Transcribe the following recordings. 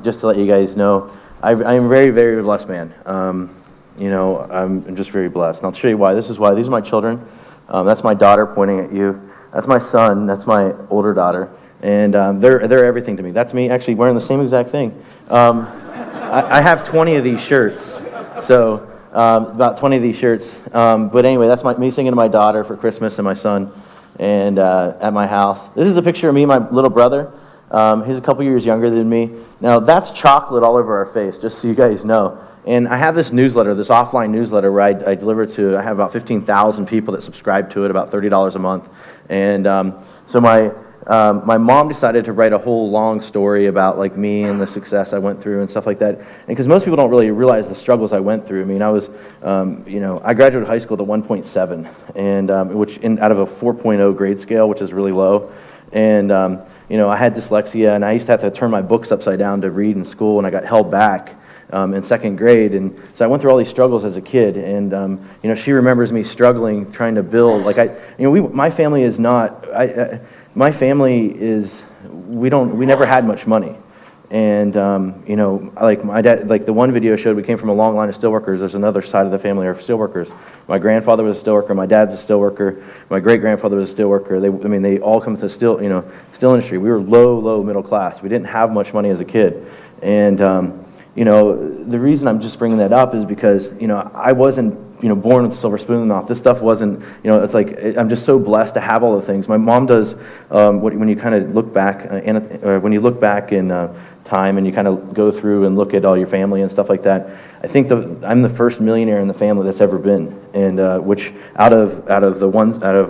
Just to let you guys know, I'm a very, very blessed man. I'm just very blessed. And I'll show you why. This is why. These are my children. That's my daughter pointing at you. That's my son. That's my older daughter. And they're everything to me. That's me actually wearing the same exact thing. I have 20 of these shirts. So about 20 of these shirts. But anyway, that's me singing to my daughter for Christmas and my son and at my house. This is a picture of me and my little brother. He's a couple years younger than me. Now, that's chocolate all over our face, just so you guys know. And I have this newsletter, this offline newsletter where I deliver to, I have about 15,000 people that subscribe to it, about $30 a month. And so my mom decided to write a whole long story about like me and the success I went through and stuff like that. And because most people don't really realize the struggles I went through. I mean, I was, I graduated high school with a 1.7, and out of a 4.0 grade scale, which is really low. And I had dyslexia, and I used to have to turn my books upside down to read in school, and I got held back in second grade. And so I went through all these struggles as a kid, and she remembers me struggling, trying to build. My family is not. We never had much money. And, like my dad, like the one video showed, we came from a long line of steelworkers. There's another side of the family are steelworkers. My grandfather was a steelworker. My dad's a steelworker. My great-grandfather was a steelworker. They all come to the steel industry. We were low middle class. We didn't have much money as a kid. And, the reason I'm just bringing that up is because, I wasn't, born with a silver spoon in the mouth. This stuff wasn't, it's like, I'm just so blessed to have all the things. My mom does, when you kind of look back, when you look back in time and you kind of go through and look at all your family and stuff like that, I think I'm the first millionaire in the family that's ever been, and which out of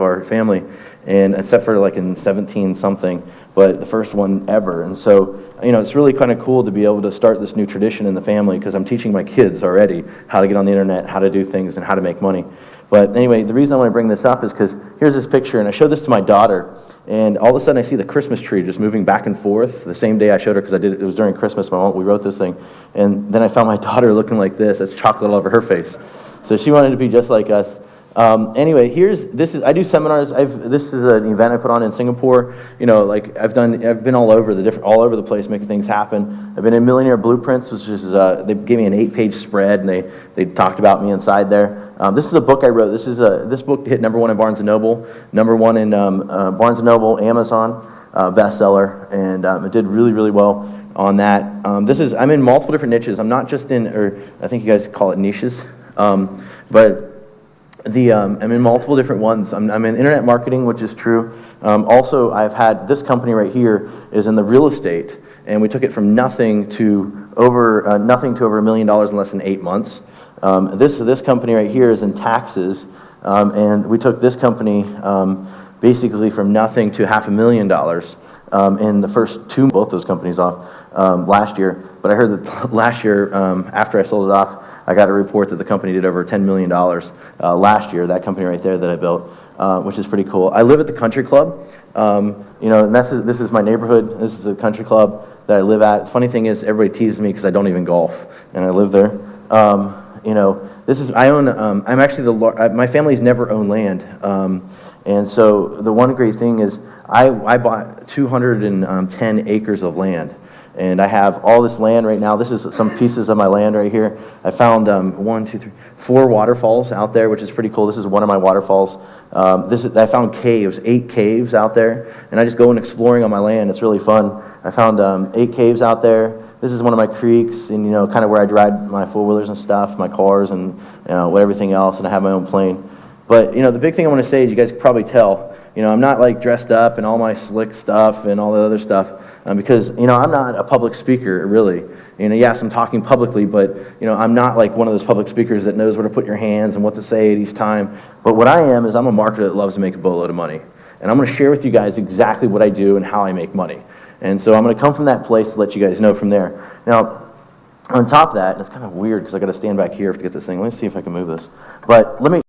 our family, and except for like in 17 something, but the first one ever. And so, it's really kind of cool to be able to start this new tradition in the family, because I'm teaching my kids already how to get on the internet, how to do things, and how to make money. But anyway, the reason I want to bring this up is because here's this picture, and I showed this to my daughter, and all of a sudden I see the Christmas tree just moving back and forth the same day I showed her, because it was during Christmas. We wrote this thing, and then I found my daughter looking like this. That's chocolate all over her face. So she wanted to be just like us. Anyway, I do seminars. This is an event I put on in Singapore. I've been all over the place making things happen. I've been in Millionaire Blueprints, which is, they gave me an 8-page spread, and they talked about me inside there. This is a book I wrote. This book hit #1 in Barnes & Noble, #1 in Barnes & Noble, Amazon, bestseller, and it did really, really well on that. I'm in multiple different niches. I'm not just or I think you guys call it niches, but I'm in multiple different ones. I'm in internet marketing, which is true. Also, I've had this company right here is in the real estate, and we took it from nothing to over $1 million in less than 8 months. This company right here is in taxes, and we took this company basically from nothing to $500,000 in the first both those companies off last year. But I heard that last year, after I sold it off, I got a report that the company did over $10 million last year, that company right there that I built, which is pretty cool. I live at the country club, and this is my neighborhood. This is the country club that I live at. The funny thing is, everybody teases me because I don't even golf, and I live there. I'm actually my family's never owned land, and so the one great thing is I bought 210 acres of land. And I have all this land right now. This is some pieces of my land right here. I found 4 waterfalls out there, which is pretty cool. This is one of my waterfalls. I found 8 caves out there, and I just go and exploring on my land. It's really fun. I found 8 caves out there. This is one of my creeks, and kind of where I ride my 4-wheelers and stuff, my cars, and everything else. And I have my own plane. But the big thing I want to say is, you guys can probably tell, I'm not like dressed up and all my slick stuff and all the other stuff. Because, I'm not a public speaker, really. Yes, I'm talking publicly, but, I'm not like one of those public speakers that knows where to put your hands and what to say at each time. But what I am is I'm a marketer that loves to make a boatload of money. And I'm going to share with you guys exactly what I do and how I make money. And so I'm going to come from that place to let you guys know from there. Now, on top of that, and it's kind of weird because I got to stand back here to get this thing. Let me see if I can move this. But let me